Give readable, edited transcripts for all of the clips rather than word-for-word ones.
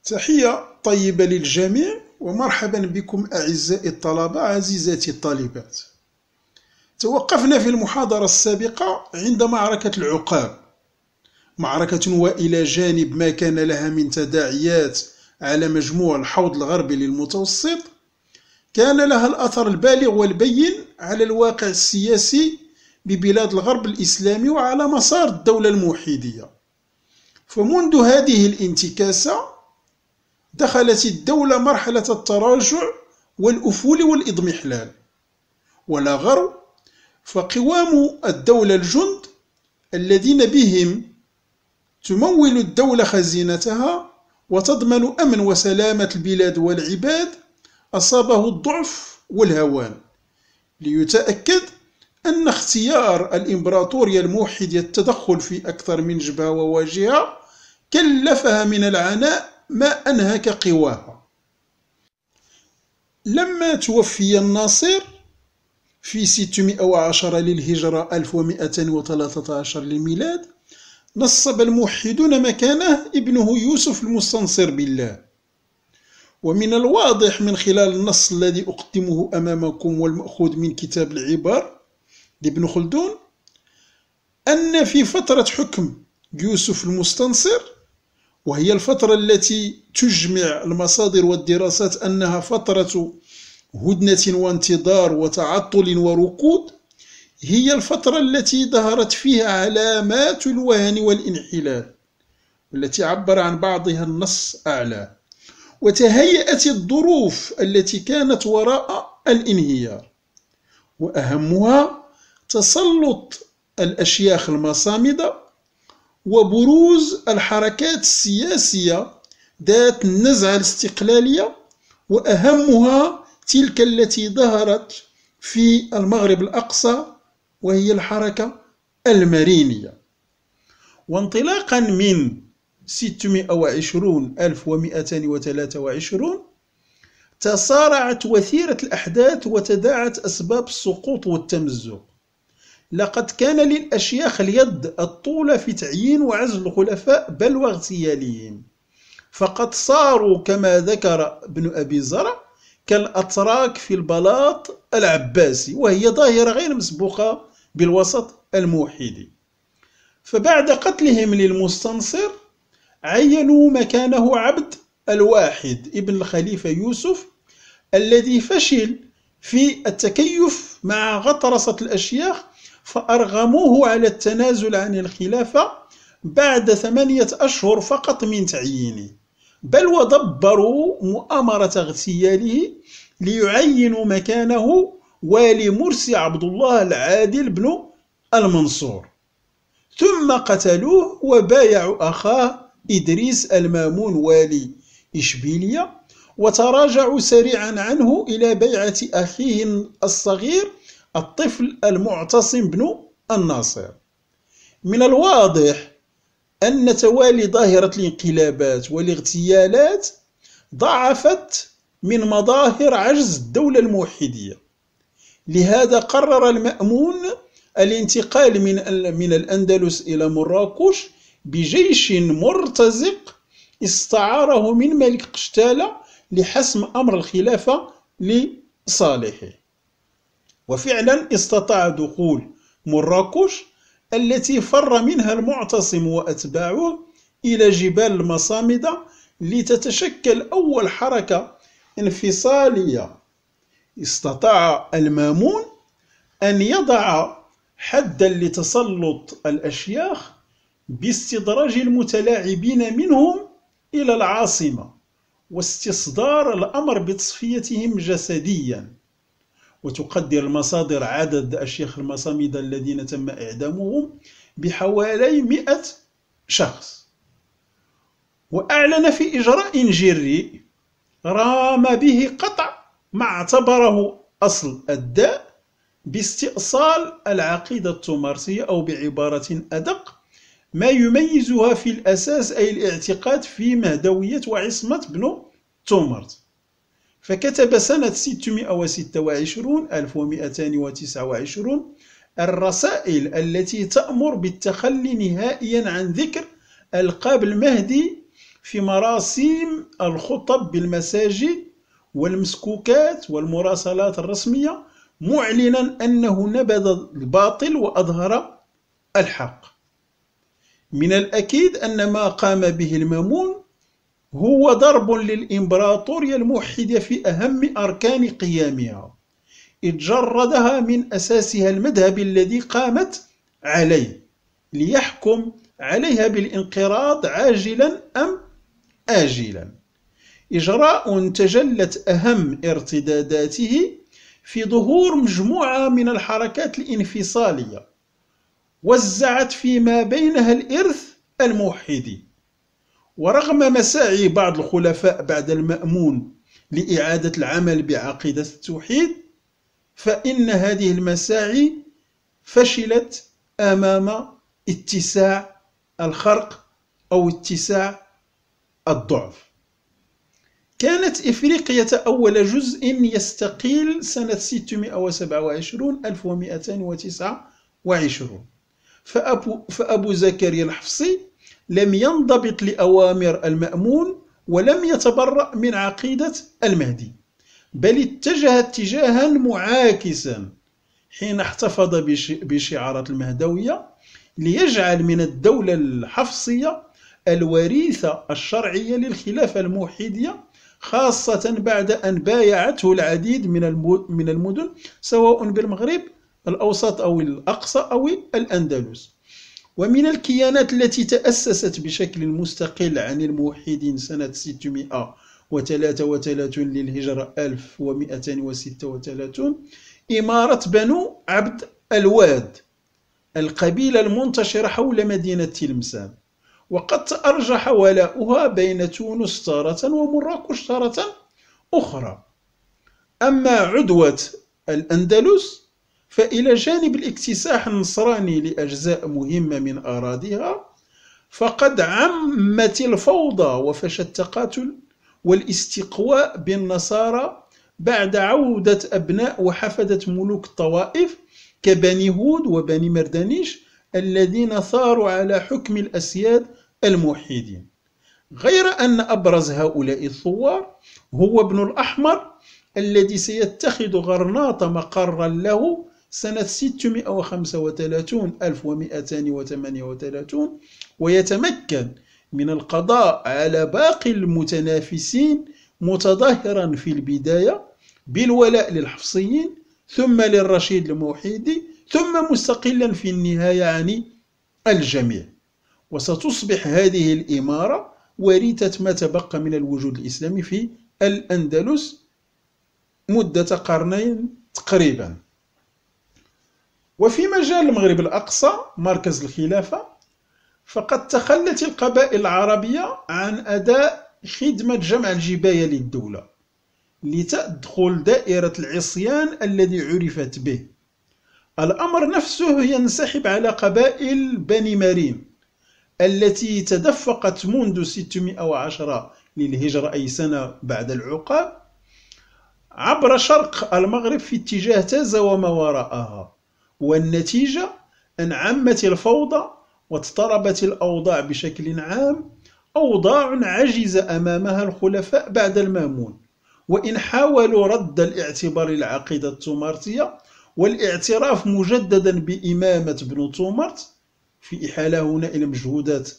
تحية طيبة للجميع ومرحبا بكم أعزائي الطلبة عزيزاتي الطالبات. توقفنا في المحاضرة السابقة عند معركة العقاب، معركة وإلى جانب ما كان لها من تداعيات على مجموع الحوض الغربي للمتوسط، كان لها الأثر البالغ والبين على الواقع السياسي ببلاد الغرب الإسلامي وعلى مسار الدولة الموحدية. فمنذ هذه الانتكاسة دخلت الدولة مرحلة التراجع والأفول والإضمحلال، ولا غرو فقوام الدولة الجند الذين بهم تمول الدولة خزينتها وتضمن أمن وسلامة البلاد والعباد أصابه الضعف والهوان، ليتأكد أن اختيار الإمبراطورية الموحدة التدخل في أكثر من جبهة وواجهة كلفها من العناء ما أنهك قواها. لما توفي الناصر في 610 للهجرة 1213 للميلاد، نصب الموحدون مكانه ابنه يوسف المستنصر بالله. ومن الواضح من خلال النص الذي أقدمه أمامكم والمأخوذ من كتاب العبر لابن خلدون أن في فترة حكم يوسف المستنصر، وهي الفترة التي تجمع المصادر والدراسات أنها فترة هدنة وانتظار وتعطل وركود، هي الفترة التي ظهرت فيها علامات الوهن والانحلال، والتي عبر عن بعضها النص أعلى، وتهيأت الظروف التي كانت وراء الانهيار، وأهمها تسلط الأشياخ المصامدة وبروز الحركات السياسية ذات النزعة الاستقلالية، وأهمها تلك التي ظهرت في المغرب الأقصى وهي الحركة المارينية. وانطلاقا من 1223 تسارعت وثيرة الأحداث وتداعت أسباب السقوط والتمزق. لقد كان للأشياخ اليد الطولة في تعيين وعزل الخلفاء بل واغتيالهم، فقد صاروا كما ذكر ابن أبي زرع كالأتراك في البلاط العباسي، وهي ظاهرة غير مسبوقة بالوسط الموحدي. فبعد قتلهم للمستنصر عينوا مكانه عبد الواحد ابن الخليفة يوسف، الذي فشل في التكيف مع غطرسة الأشياخ، فأرغموه على التنازل عن الخلافة بعد 8 أشهر فقط من تعيينه، بل ودبروا مؤامرة اغتياله ليعينوا مكانه والي مرسي عبد الله العادل بن المنصور، ثم قتلوه وبايعوا أخاه إدريس المامون والي إشبيلية، وتراجعوا سريعا عنه إلى بيعة أخيه الصغير الطفل المعتصم بن الناصر. من الواضح أن توالي ظاهرة الانقلابات والاغتيالات ضعفت من مظاهر عجز الدولة الموحدية، لهذا قرر المأمون الانتقال من الأندلس إلى مراكش بجيش مرتزق استعاره من ملك قشتالة لحسم أمر الخلافة لصالحه. وفعلا استطاع دخول مراكش التي فر منها المعتصم وأتباعه إلى جبال المصامدة لتتشكل أول حركة انفصالية. استطاع المامون أن يضع حدا لتسلط الأشياخ باستدراج المتلاعبين منهم إلى العاصمة واستصدار الأمر بتصفيتهم جسديا. وتقدر المصادر عدد أشياخ المصامدة الذين تم إعدامهم بحوالي 100 شخص. وأعلن في إجراء جريء رام به قطع ما اعتبره أصل الداء باستئصال العقيدة التومرسية، أو بعبارة أدق ما يميزها في الأساس، أي الاعتقاد في مهدوية وعصمة بن تومرت. فكتب سنة 626 الرسائل التي تأمر بالتخلي نهائيا عن ذكر ألقاب المهدي في مراسيم الخطب بالمساجد والمسكوكات والمراسلات الرسمية، معلنا أنه نبذ الباطل وأظهر الحق. من الأكيد أن ما قام به المأمون هو ضرب للإمبراطورية الموحدة في أهم أركان قيامها، إذ جردها من أساسها المذهب الذي قامت عليه، ليحكم عليها بالانقراض عاجلا أم آجلا. إجراء تجلت أهم ارتداداته في ظهور مجموعة من الحركات الانفصالية وزعت فيما بينها الإرث الموحدي. ورغم مساعي بعض الخلفاء بعد المأمون لإعادة العمل بعقيدة التوحيد، فإن هذه المساعي فشلت أمام اتساع الخرق أو اتساع الضعف. كانت إفريقيا أول جزء يستقيل سنة 627 1229، فأبو زكريا الحفصي لم ينضبط لأوامر المأمون ولم يتبرأ من عقيدة المهدي، بل اتجه اتجاها معاكسا حين احتفظ بشعارات المهدوية، ليجعل من الدولة الحفصية الوريثة الشرعية للخلافة الموحدية، خاصة بعد أن بايعته العديد من المدن سواء بالمغرب الأوسط أو الأقصى أو الأندلس. ومن الكيانات التي تأسست بشكل مستقل عن الموحدين سنة 633 للهجرة 1236 إمارة بنو عبد الواد، القبيلة المنتشرة حول مدينة تلمسان، وقد تأرجح ولاؤها بين تونس تارة ومراكش تارة أخرى. أما عدوة الأندلس فإلى جانب الاكتساح النصراني لأجزاء مهمة من أراضيها، فقد عمت الفوضى وفشى التقاتل والاستقواء بالنصارى بعد عودة أبناء وحفدة ملوك الطوائف كبني هود وبني مردانيش الذين ثاروا على حكم الأسياد الموحدين. غير أن أبرز هؤلاء الثوار هو ابن الأحمر الذي سيتخذ غرناطة مقرا له سنة 635 1238 ويتمكن من القضاء على باقي المتنافسين، متظاهرا في البداية بالولاء للحفصيين ثم للرشيد الموحدي ثم مستقلا في النهاية عن الجميع. وستصبح هذه الإمارة ورثة ما تبقى من الوجود الإسلامي في الأندلس مدة قرنين تقريبا. وفي مجال المغرب الأقصى مركز الخلافة، فقد تخلت القبائل العربية عن أداء خدمة جمع الجباية للدولة لتدخل دائرة العصيان الذي عرفت به. الأمر نفسه ينسحب على قبائل بني مارين التي تدفقت منذ 610 للهجرة أي سنة بعد العقاب عبر شرق المغرب في اتجاه تازة وما وراءها، والنتيجة أن عمت الفوضى واضطربت الأوضاع بشكل عام، أوضاع عجز أمامها الخلفاء بعد المامون، وإن حاولوا رد الاعتبار للعقيدة التومارتية والاعتراف مجددا بإمامة بن تومارت، في إحالة هنا إلى مجهودات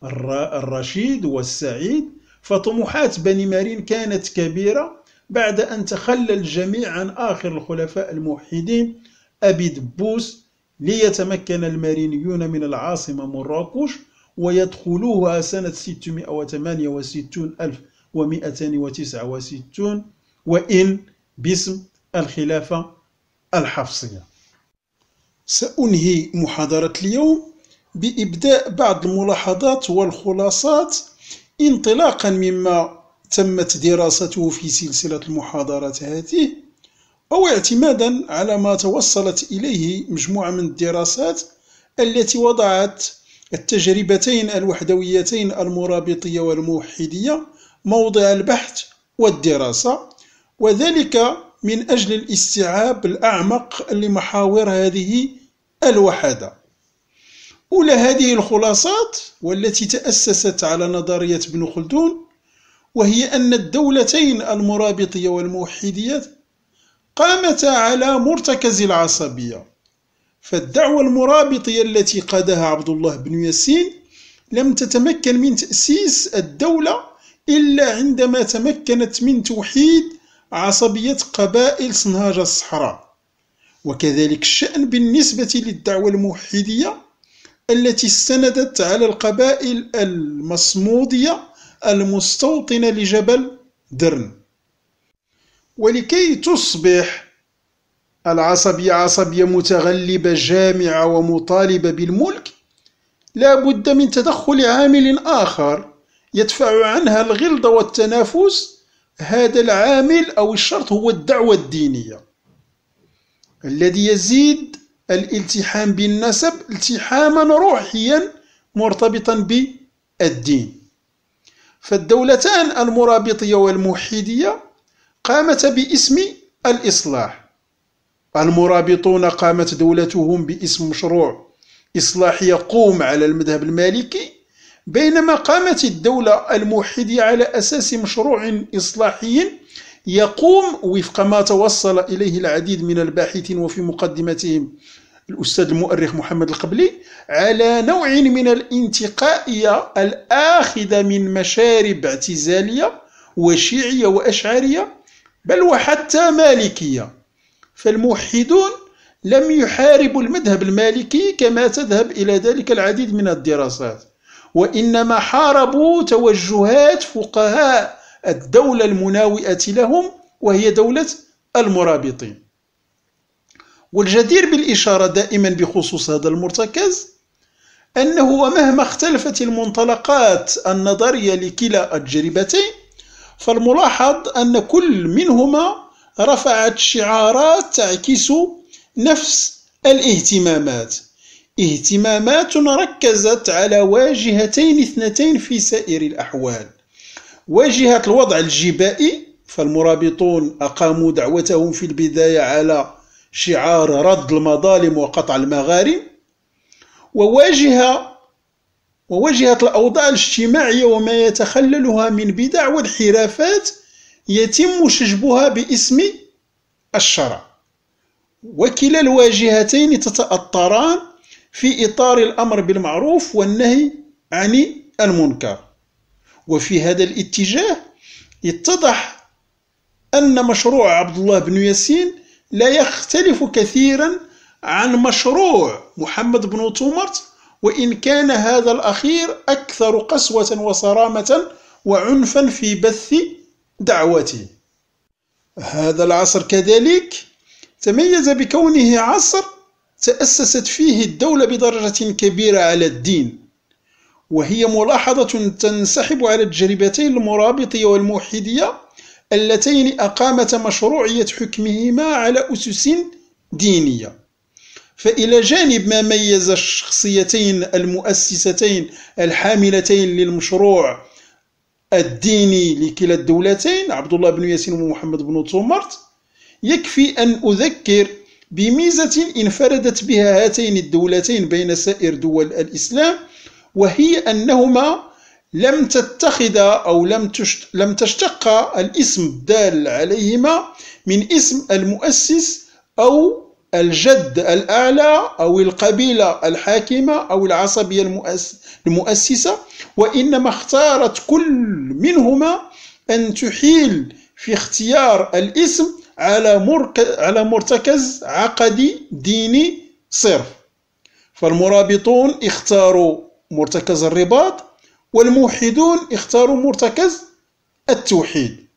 الرشيد والسعيد، فطموحات بني مارين كانت كبيرة بعد أن تخلى الجميع عن آخر الخلفاء الموحدين أبي دبوس، ليتمكن المارينيون من العاصمة مراكش ويدخلوها سنة 668 1269 وإن باسم الخلافة الحفصية. سأنهي محاضرة اليوم بإبداء بعض الملاحظات والخلاصات انطلاقا مما تمت دراسته في سلسلة المحاضرات هذه، أو اعتمادا على ما توصلت إليه مجموعة من الدراسات التي وضعت التجربتين الوحدويتين المرابطية والموحدية موضع البحث والدراسة، وذلك من أجل الاستيعاب الأعمق لمحاور هذه الوحدة. أولى هذه الخلاصات والتي تأسست على نظرية ابن خلدون، وهي أن الدولتين المرابطية والموحدية قامتا على مرتكز العصبية. فالدعوة المرابطية التي قادها عبد الله بن ياسين لم تتمكن من تأسيس الدولة إلا عندما تمكنت من توحيد عصبية قبائل صنهاج الصحراء. وكذلك الشأن بالنسبة للدعوة الموحدية التي استندت على القبائل المصمودية المستوطنة لجبل درن. ولكي تصبح العصبية عصبية متغلبة جامعة ومطالبة بالملك، لا بد من تدخل عامل آخر يدفع عنها الغلظة والتنافس. هذا العامل أو الشرط هو الدعوة الدينية الذي يزيد الالتحام بالنسب التحاما روحيا مرتبطا بالدين. فالدولتان المرابطية والموحدية قامتا باسم الإصلاح. المرابطون قامت دولتهم باسم مشروع إصلاحي يقوم على المذهب المالكي، بينما قامت الدولة الموحدية على أساس مشروع إصلاحي يقوم وفق ما توصل إليه العديد من الباحثين وفي مقدمتهم الأستاذ المؤرخ محمد القبلي على نوع من الانتقائية الآخذة من مشارب اعتزالية وشيعية وأشعرية بل وحتى مالكية. فالموحدون لم يحاربوا المذهب المالكي كما تذهب إلى ذلك العديد من الدراسات، وإنما حاربوا توجهات فقهاء الدولة المناوئة لهم وهي دولة المرابطين. والجدير بالإشارة دائما بخصوص هذا المرتكز أنه ومهما اختلفت المنطلقات النظرية لكلا التجربتين، فالملاحظ أن كل منهما رفعت شعارات تعكس نفس الاهتمامات، اهتمامات ركزت على واجهتين اثنتين في سائر الأحوال: واجهة الوضع الجبائي، فالمرابطون أقاموا دعوتهم في البداية على شعار رد المظالم وقطع المغارم، وواجهة الأوضاع الاجتماعية وما يتخللها من بدع وانحرافات يتم شجبها باسم الشرع. وكلا الواجهتين تتأطران في إطار الأمر بالمعروف والنهي عن المنكر. وفي هذا الاتجاه اتضح أن مشروع عبد الله بن ياسين لا يختلف كثيرا عن مشروع محمد بن تومرت، وإن كان هذا الأخير أكثر قسوة وصرامة وعنفا في بث دعوته. هذا العصر كذلك تميز بكونه عصر تأسست فيه الدولة بدرجة كبيرة على الدين، وهي ملاحظة تنسحب على التجربتين المرابطية والموحدية اللتين أقامتا مشروعية حكمهما على أسس دينية. فإلى جانب ما ميز الشخصيتين المؤسستين الحاملتين للمشروع الديني لكلا الدولتين عبد الله بن ياسين ومحمد بن تومرت، يكفي أن أذكر بميزة انفردت بها هاتين الدولتين بين سائر دول الإسلام، وهي أنهما لم تتخذا أو لم تشتق الاسم الدال عليهما من اسم المؤسس أو الجد الأعلى أو القبيلة الحاكمة أو العصبية المؤسسة، وإنما اختارت كل منهما أن تحيل في اختيار الاسم على مرتكز عقدي ديني صرف. فالمرابطون اختاروا مرتكز الرباط، والموحدون اختاروا مرتكز التوحيد.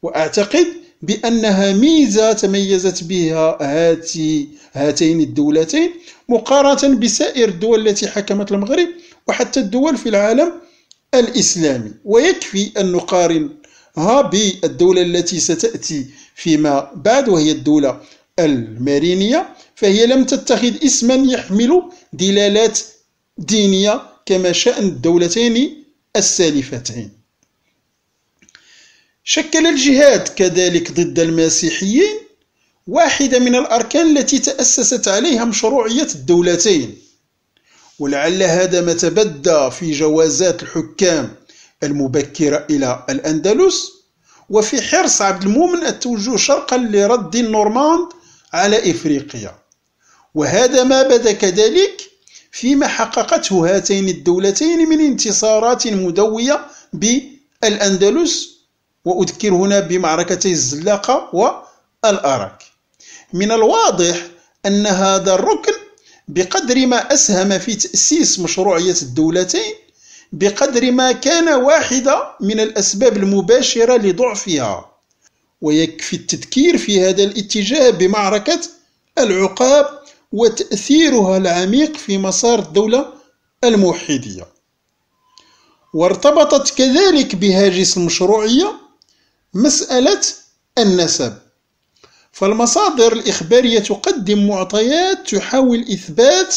وأعتقد بأنها ميزة تميزت بها هاتين الدولتين مقارنة بسائر الدول التي حكمت المغرب وحتى الدول في العالم الإسلامي. ويكفي أن نقارنها بالدولة التي ستأتي فيما بعد وهي الدولة المارينية، فهي لم تتخذ اسما يحمل دلالات دينية كما شأن الدولتين السالفتين. شكل الجهاد كذلك ضد المسيحيين واحدة من الأركان التي تأسست عليها مشروعية الدولتين، ولعل هذا ما تبدى في جوازات الحكام المبكرة إلى الأندلس، وفي حرص عبد المؤمن التوجه شرقا لرد النورماند على إفريقيا. وهذا ما بدا كذلك فيما حققته هاتين الدولتين من انتصارات مدوية بالأندلس، وأذكر هنا بمعركتي الزلاقة والأراك. من الواضح أن هذا الركن بقدر ما أسهم في تأسيس مشروعية الدولتين بقدر ما كان واحدة من الأسباب المباشرة لضعفها. ويكفي التذكير في هذا الاتجاه بمعركة العقاب وتأثيرها العميق في مسار الدولة الموحدية. وارتبطت كذلك بهاجس المشروعية مسألة النسب، فالمصادر الإخبارية تقدم معطيات تحاول إثبات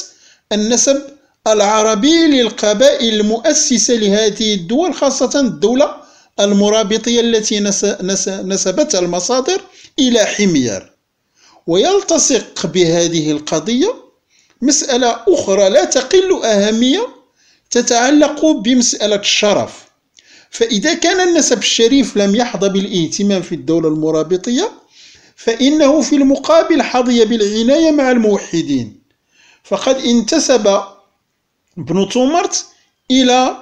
النسب العربي للقبائل المؤسسة لهذه الدول، خاصة الدولة المرابطية التي نسبتها المصادر إلى حمير. ويلتصق بهذه القضية مسألة أخرى لا تقل أهمية تتعلق بمسألة الشرف. فإذا كان النسب الشريف لم يحظى بالاهتمام في الدولة المرابطية، فإنه في المقابل حظي بالعناية مع الموحدين. فقد انتسب ابن تومرت إلى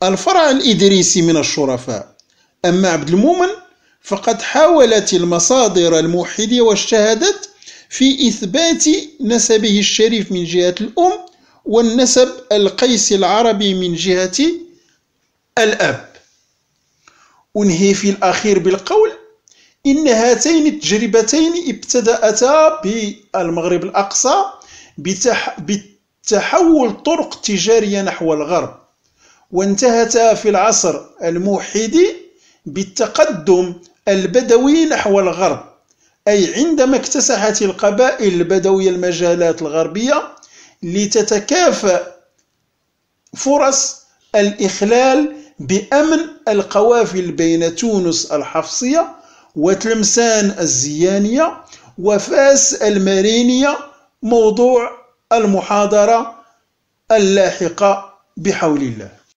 الفرع الإدريسي من الشرفاء، أما عبد المؤمن فقد حاولت المصادر الموحدية واجتهدت في إثبات نسبه الشريف من جهة الأم والنسب القيسي العربي من جهة الأب. أنهي في الأخير بالقول إن هاتين التجربتين ابتدأتا بالمغرب الأقصى بتحول الطرق التجارية نحو الغرب، وانتهتا في العصر الموحدي بالتقدم البدوي نحو الغرب، أي عندما اكتسحت القبائل البدوية المجالات الغربية لتتكافأ فرص الإخلال بأمن القوافل بين تونس الحفصية وتلمسان الزيانية وفاس المارينية، موضوع المحاضرة اللاحقة بحول الله.